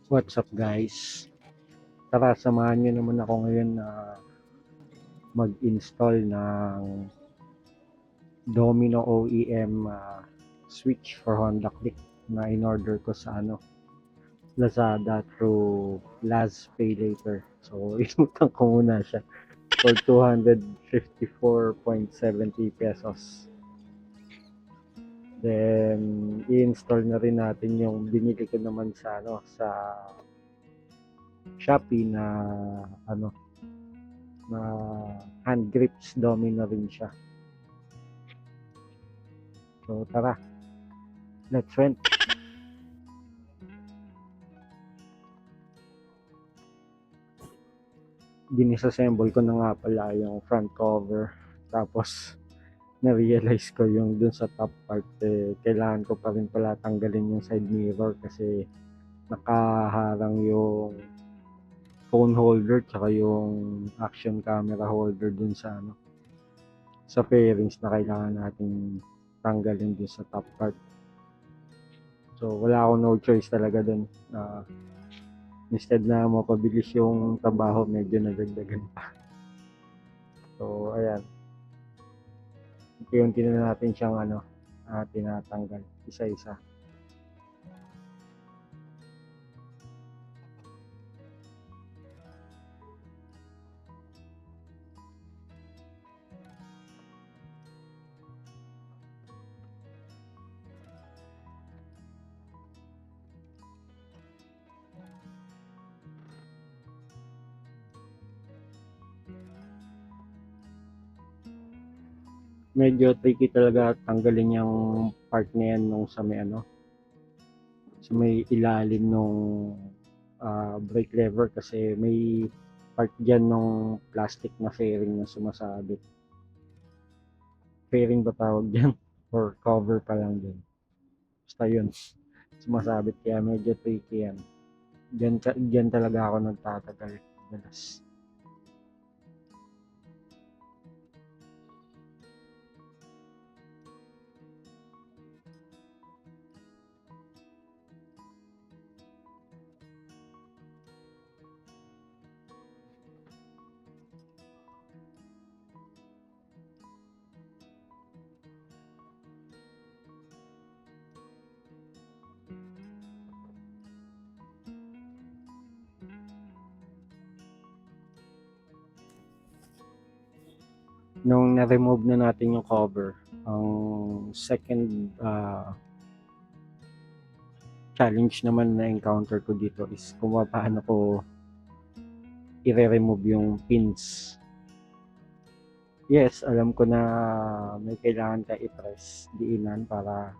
What's up guys? Tara, samahan nyo naman ako ngayon na mag-install ng Domino OEM switch for Honda Click na in-order ko sa Lazada through Laz Pay Later. So, inutang ko muna siya for 254.70 pesos. Then, i-install na rin natin yung binili ko naman sa Shopee na na hand grips domino rin siya. So tara, let's rent. Dinisassemble ko na nga pala yung front cover, tapos na-realize ko yung dun sa top part kailangan ko pa rin pala tanggalin yung side mirror kasi nakaharang yung phone holder tsaka yung action camera holder dun sa fairings na kailangan natin tanggalin dun sa top part. So wala akong no choice talaga dun. Instead na mapabilis yung trabaho, medyo nadagdagan pa. So ayan, unti-unti na natin siyang tinatanggal isa-isa. Medyo tricky talaga tanggalin yung part na yan nung sa may ilalim nung brake lever kasi may part dyan nung plastic na fairing na sumasabit. Fairing ba tawag dyan? Or cover pa lang din. Basta yun, sumasabit kaya medyo tricky yan. Dyan talaga ako nagtatagal madalas. Nung na-remove na natin yung cover, ang second challenge naman na encounter ko dito is kung paano ko i-remove yung pins. Yes, alam ko na may kailangan ka i-press diinan para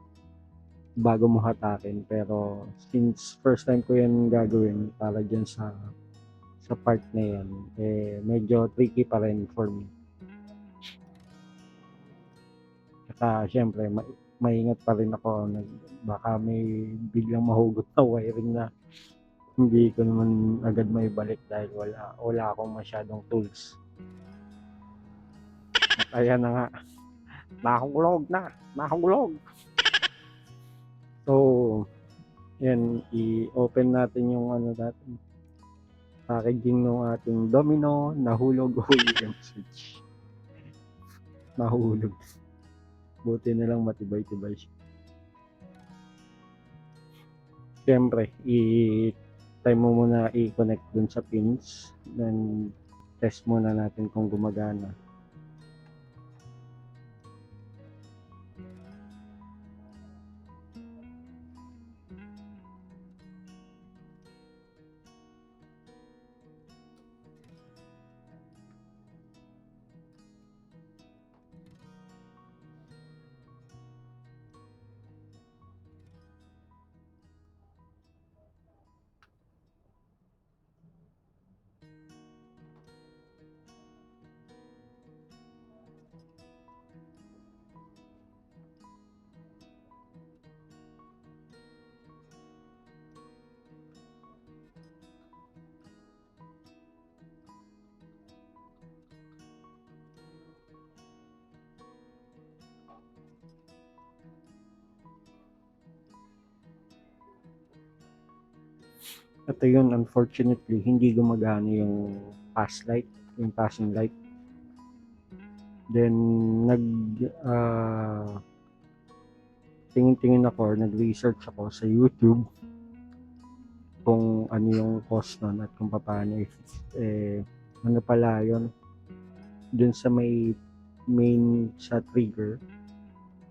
bago mo hatakin, pero since first time ko yan gagawin para dyan sa part na yan, medyo tricky pa rin for me. Saka syempre maingat pa rin ako, baka may biglang mahugot na wiring na hindi ko naman agad maibalik dahil wala akong masyadong tools. At ayan na nga, nahulog. So yan, i-open natin yung natin, packaging ng ating Domino nahulog OEM switch. Nahulog, buti na lang matibay-tibay siya. Siyempre, try mo muna i-connect dun sa pins, then test muna natin kung gumagana. Ito yun, unfortunately, hindi gumagana yung pass light, yung passing light. Then, nag, ah, tingin-tingin ako, nag-research ako sa YouTube kung ano yung cause nun at kung paano ano pala yun, dun sa may main sa trigger,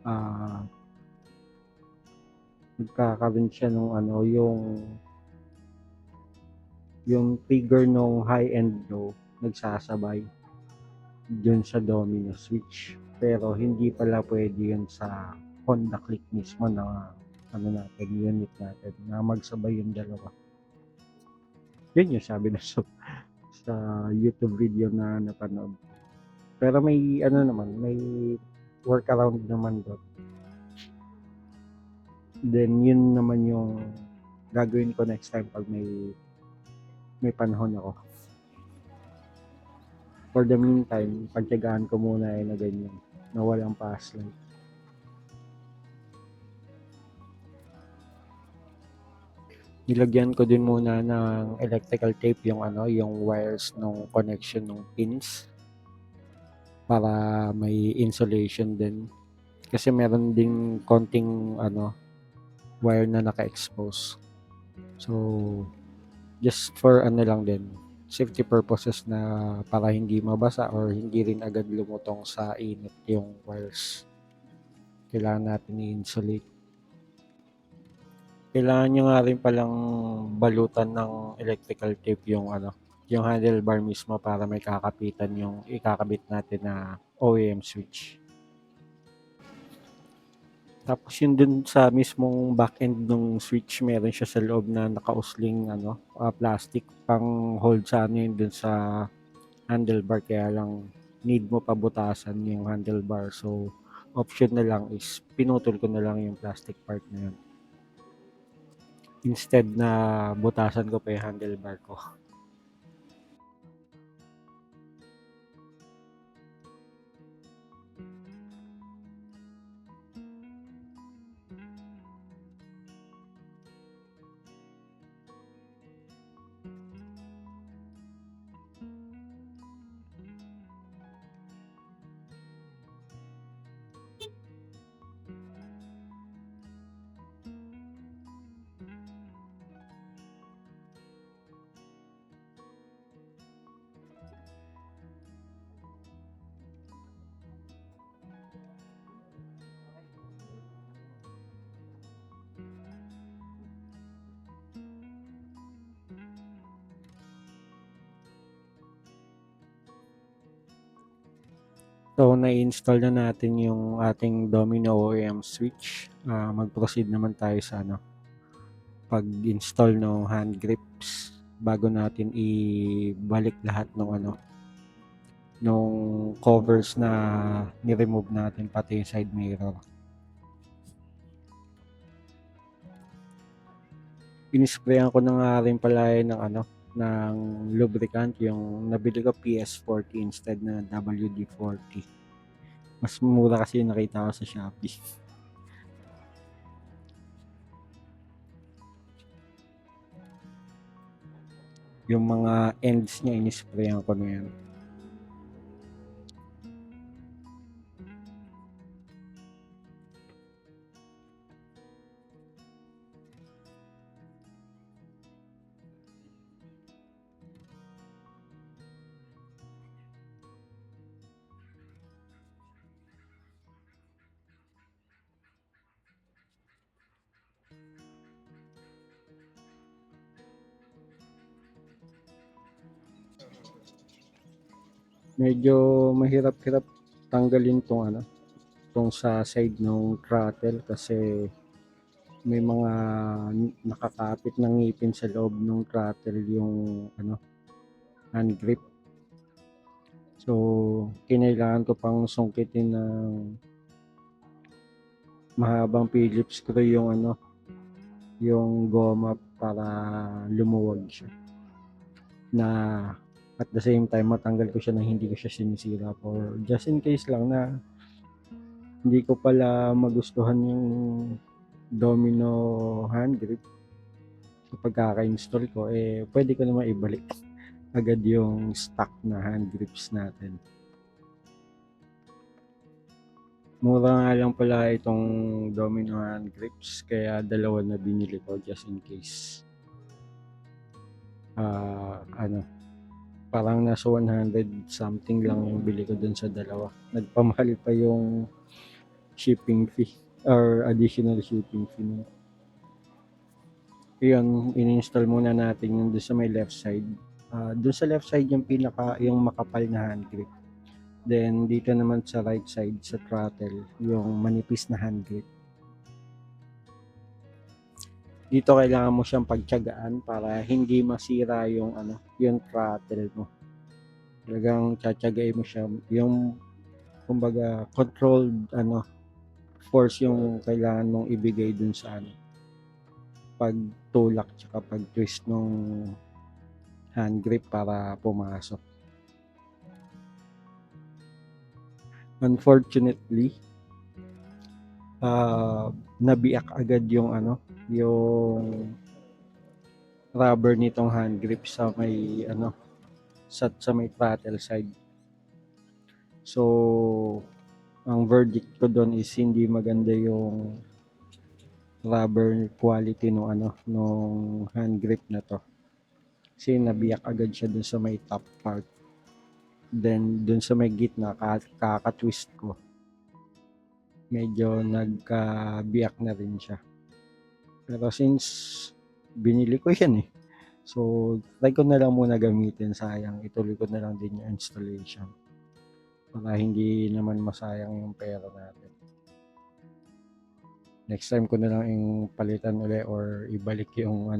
ah, nagkakaroon siya nung ano, yung trigger nung high and low, nagsasabay dun sa domino switch. Pero hindi pala pwede yun sa Honda Click mismo na ano natin, unit natin, na magsabay yung dalawa. Yun yung sabi na sa YouTube video na napanood. Pero may ano naman, may workaround naman doon. Then yun naman yung gagawin ko next time pag may panahon ako. For the meantime, pagtiyagaan ko muna na ganyan, na walang pass light. Nilagyan ko din muna ng electrical tape yung ano, yung wires ng connection ng pins para may insulation din. Kasi meron ding konting ano, wire na naka-expose. So, just for ano lang din, safety purposes na para hindi mabasa or hindi rin agad lumutong sa init yung wires. Kailangan natin i-insulate. Kailangan nyo nga rin palang balutan ng electrical tape yung ano, yung handlebar mismo para may kakapitan yung ikakabit natin na OEM switch. Tapos yun dun sa mismong back end ng switch, meron siya sa loob na nakausling ano, plastic pang hold sa ano yun dun sa handlebar, kaya lang need mo pa butasan yung handlebar. So option na lang is pinutol ko na lang yung plastic part na yun. Instead na butasan ko pa yung handlebar ko. So, na-install na natin yung ating Domino OEM switch. Mag-proceed naman tayo sa ano, pag-install ng hand grips bago natin ibalik lahat ng ano, nung covers na ni-remove natin, pati yung side mirror. Inisprayan ko na nga rin pala ng ano, ng lubricant, yung nabili ko PS40 instead na WD-40. Mas mura kasi yung nakita ko sa Shopee. Yung mga ends niya, inisprayan ko na yan. Medyo mahirap-hirap tanggalin tong ano, tong sa side ng throttle kasi may mga nakakapit ng ngipin sa loob ng throttle yung ano, hand grip. So, kinailangan ko pang sungkitin ng mahabang Phillips screw yung ano, yung goma para lumuwag siya. Na at the same time matanggal ko siya na hindi ko siya sinisira, for just in case lang na hindi ko pala magustuhan yung Domino hand grip. So pagkaka-install ko, pwede ko naman ibalik agad yung stock na hand grips natin. Mura nga lang pala itong Domino hand grips, kaya dalawa na binili ko just in case. Ano, parang nasa 100 something lang yung bili ko dun sa dalawa. Nagpamahal pa yung shipping fee or additional shipping fee. Yun, in-install muna natin yung dun sa may left side. Dun sa left side yung yung makapal na hand grip. Then dito naman sa right side sa throttle, yung manipis na hand grip. Dito kailangan mo siyang pagtiyagaan para hindi masira yung yung throttle mo. Talagang tiyatiyagain mo siya, yung kumbaga controlled force yung kailangan mong ibigay dun sa pagtulak tsaka pag-twist ng hand grip para pumasok. Unfortunately, nabiyak agad yung yung rubber nitong hand grip sa may sa may throttle side. So ang verdict ko doon is hindi maganda yung rubber quality nung hand grip na to. Kasi nabiyak agad siya dun sa may top part. Then dun sa may gitna kaka-twist ko. Medyo nagkabiyak na rin siya. Pero since binili ko yan so try ko na lang muna gamitin, sayang ituloy ko na lang din yung installation para hindi naman masayang yung pera natin. Next time ko na lang yung palitan ulit or ibalik yung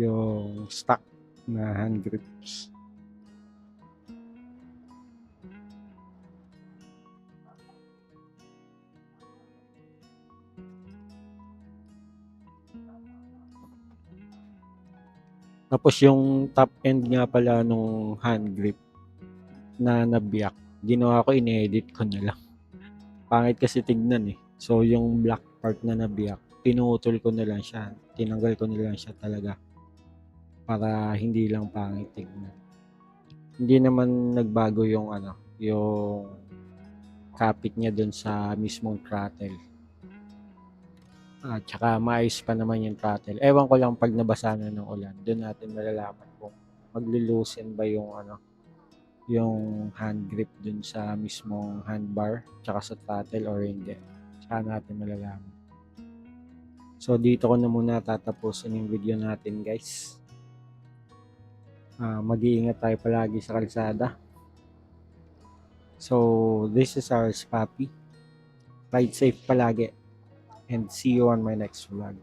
yung stock na hand grips. Tapos yung top end nga pala nung hand grip na nabiyak, ginawa ko, in-edit ko na lang. Pangit kasi tignan So yung black part na nabiyak, pinutol ko na lang siya. Tinanggal ko na lang siya talaga para hindi lang pangit tignan. Hindi naman nagbago yung yung kapit niya dun sa mismong throttle. At saka maayos pa naman yung throttle. Ewan ko lang pag nabasa na ng ulan, doon natin malalaman kung magli-loosen ba yung hand grip dun sa mismong handbar tsaka sa throttle or hindi. Saka natin malalaman. So dito ko na muna tatapusin yung video natin, guys. Mag-iingat tayo palagi sa kalsada. So this is our Papi. Ride safe palagi and see you on my next vlog.